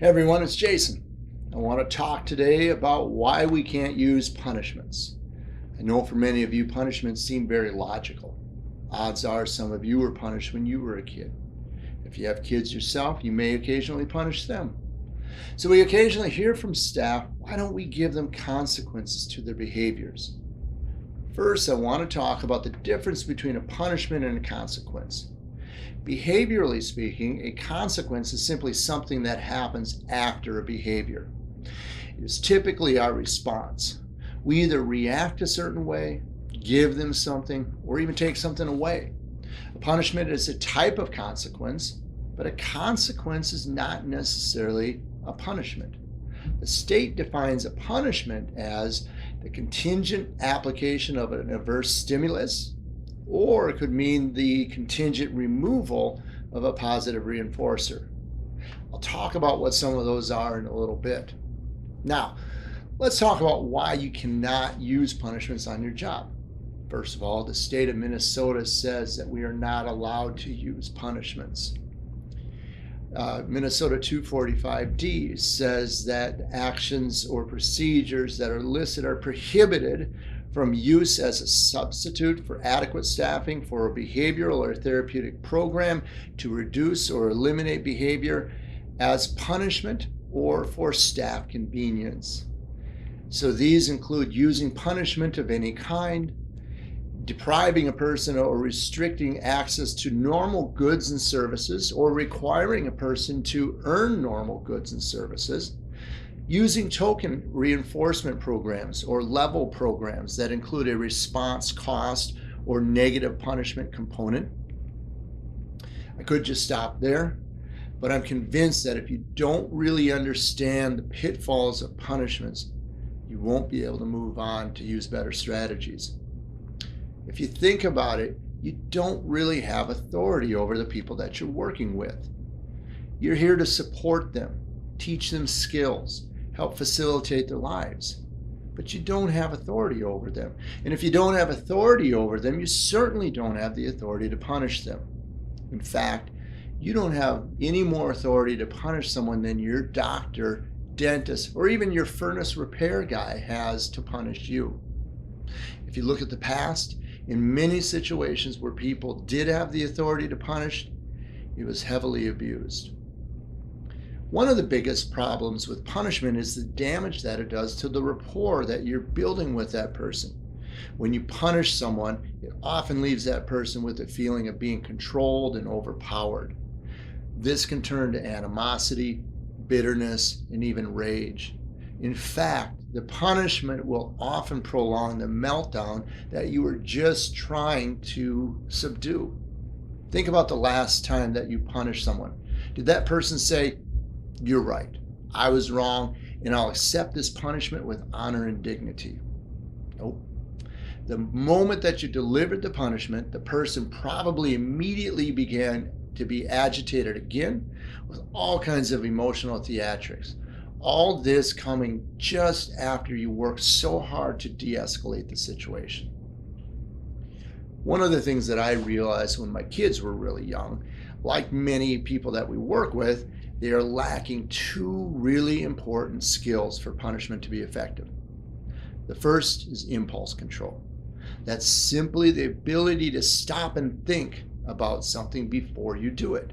Hey everyone, it's Jason. I want to talk today about why we can't use punishments. I know for many of you, punishments seem very logical. Odds are some of you were punished when you were a kid. If you have kids yourself, you may occasionally punish them. So we occasionally hear from staff, why don't we give them consequences to their behaviors? First, I want to talk about the difference between a punishment and a consequence. Behaviorally speaking, a consequence is simply something that happens after a behavior. It is typically our response. We either react a certain way, give them something, or even take something away. A punishment is a type of consequence, but a consequence is not necessarily a punishment. The state defines a punishment as the contingent application of an adverse stimulus, or it could mean the contingent removal of a positive reinforcer. I'll talk about what some of those are in a little bit. Now, let's talk about why you cannot use punishments on your job. First of all, the state of Minnesota says that we are not allowed to use punishments. Minnesota 245D says that actions or procedures that are listed are prohibited from use as a substitute for adequate staffing for a behavioral or therapeutic program to reduce or eliminate behavior, as punishment, or for staff convenience. So these include using punishment of any kind, depriving a person or restricting access to normal goods and services, or requiring a person to earn normal goods and services, using token reinforcement programs or level programs that include a response cost or negative punishment component. I could just stop there, but I'm convinced that if you don't really understand the pitfalls of punishments, you won't be able to move on to use better strategies. If you think about it, you don't really have authority over the people that you're working with. You're here to support them, teach them skills, help facilitate their lives, but you don't have authority over them. And if you don't have authority over them, you certainly don't have the authority to punish them. In fact, you don't have any more authority to punish someone than your doctor, dentist, or even your furnace repair guy has to punish you. If you look at the past, in many situations where people did have the authority to punish, it was heavily abused. One of the biggest problems with punishment is the damage that it does to the rapport that you're building with that person. When you punish someone, it often leaves that person with a feeling of being controlled and overpowered. This can turn to animosity, bitterness, and even rage. In fact, the punishment will often prolong the meltdown that you were just trying to subdue. Think about the last time that you punished someone. Did that person say, "You're right, I was wrong, and I'll accept this punishment with honor and dignity"? Nope. The moment that you delivered the punishment, the person probably immediately began to be agitated again with all kinds of emotional theatrics. All this coming just after you worked so hard to de-escalate the situation. One of the things that I realized when my kids were really young, like many people that we work with, they are lacking two really important skills for punishment to be effective. The first is impulse control. That's simply the ability to stop and think about something before you do it.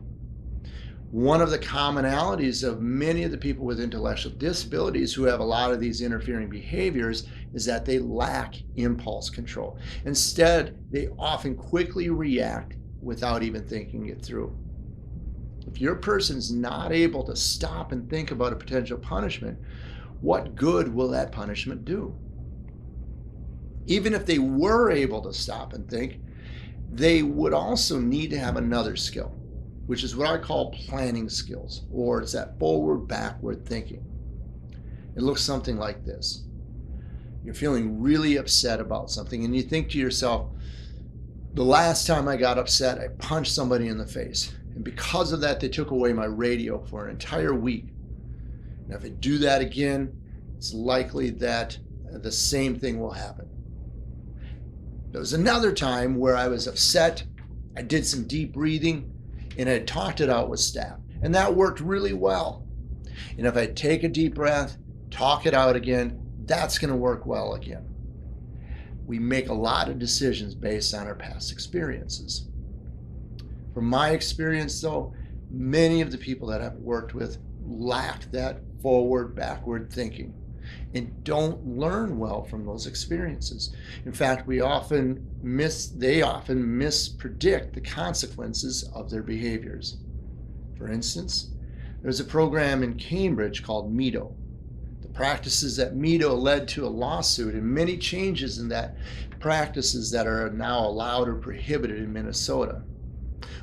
One of the commonalities of many of the people with intellectual disabilities who have a lot of these interfering behaviors is that they lack impulse control. Instead, they often quickly react without even thinking it through. If your person's not able to stop and think about a potential punishment, what good will that punishment do? Even if they were able to stop and think, they would also need to have another skill, which is what I call planning skills, or it's that forward, backward thinking. It looks something like this. You're feeling really upset about something, and you think to yourself, the last time I got upset, I punched somebody in the face. And because of that, they took away my radio for an entire week. Now, if I do that again, it's likely that the same thing will happen. There was another time where I was upset. I did some deep breathing and I talked it out with staff. And that worked really well. And if I take a deep breath, talk it out again, that's going to work well again. We make a lot of decisions based on our past experiences. From my experience, though, many of the people that I've worked with lack that forward, backward thinking and don't learn well from those experiences. In fact, they often mispredict the consequences of their behaviors. For instance, there's a program in Cambridge called MEDO. The practices at MEDO led to a lawsuit and many changes in that practices that are now allowed or prohibited in Minnesota.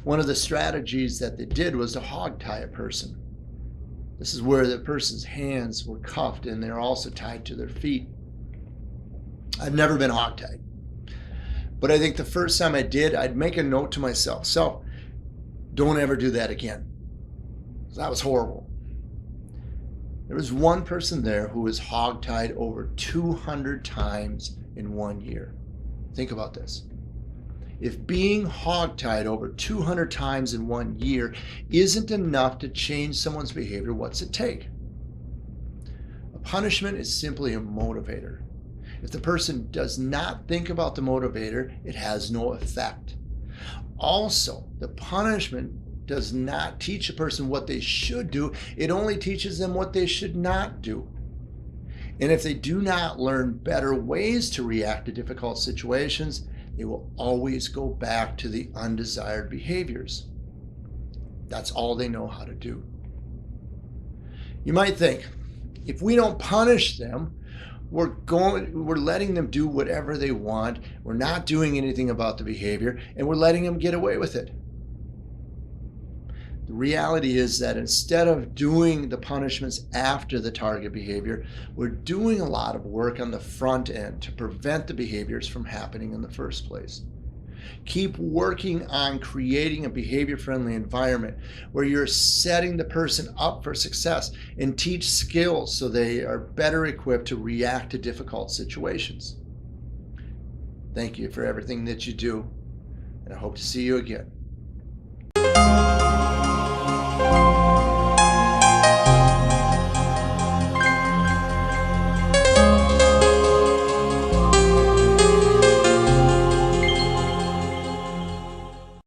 One of the strategies that they did was to hog tie a person. This is where the person's hands were cuffed and they're also tied to their feet. I've never been hog tied, but I think the first time I did, I'd make a note to myself, so don't ever do that again. That was horrible. There was one person there who was hog tied over 200 times in 1 year. Think about this. If being hogtied over 200 times in 1 year isn't enough to change someone's behavior, what's it take? A punishment is simply a motivator. If the person does not think about the motivator, it has no effect. Also, the punishment does not teach a person what they should do, it only teaches them what they should not do. And if they do not learn better ways to react to difficult situations, they will always go back to the undesired behaviors. That's all they know how to do. You might think, if we don't punish them, we're letting them do whatever they want, we're not doing anything about the behavior, and we're letting them get away with it. The reality is that instead of doing the punishments after the target behavior, we're doing a lot of work on the front end to prevent the behaviors from happening in the first place. Keep working on creating a behavior-friendly environment where you're setting the person up for success and teach skills so they are better equipped to react to difficult situations. Thank you for everything that you do, and I hope to see you again.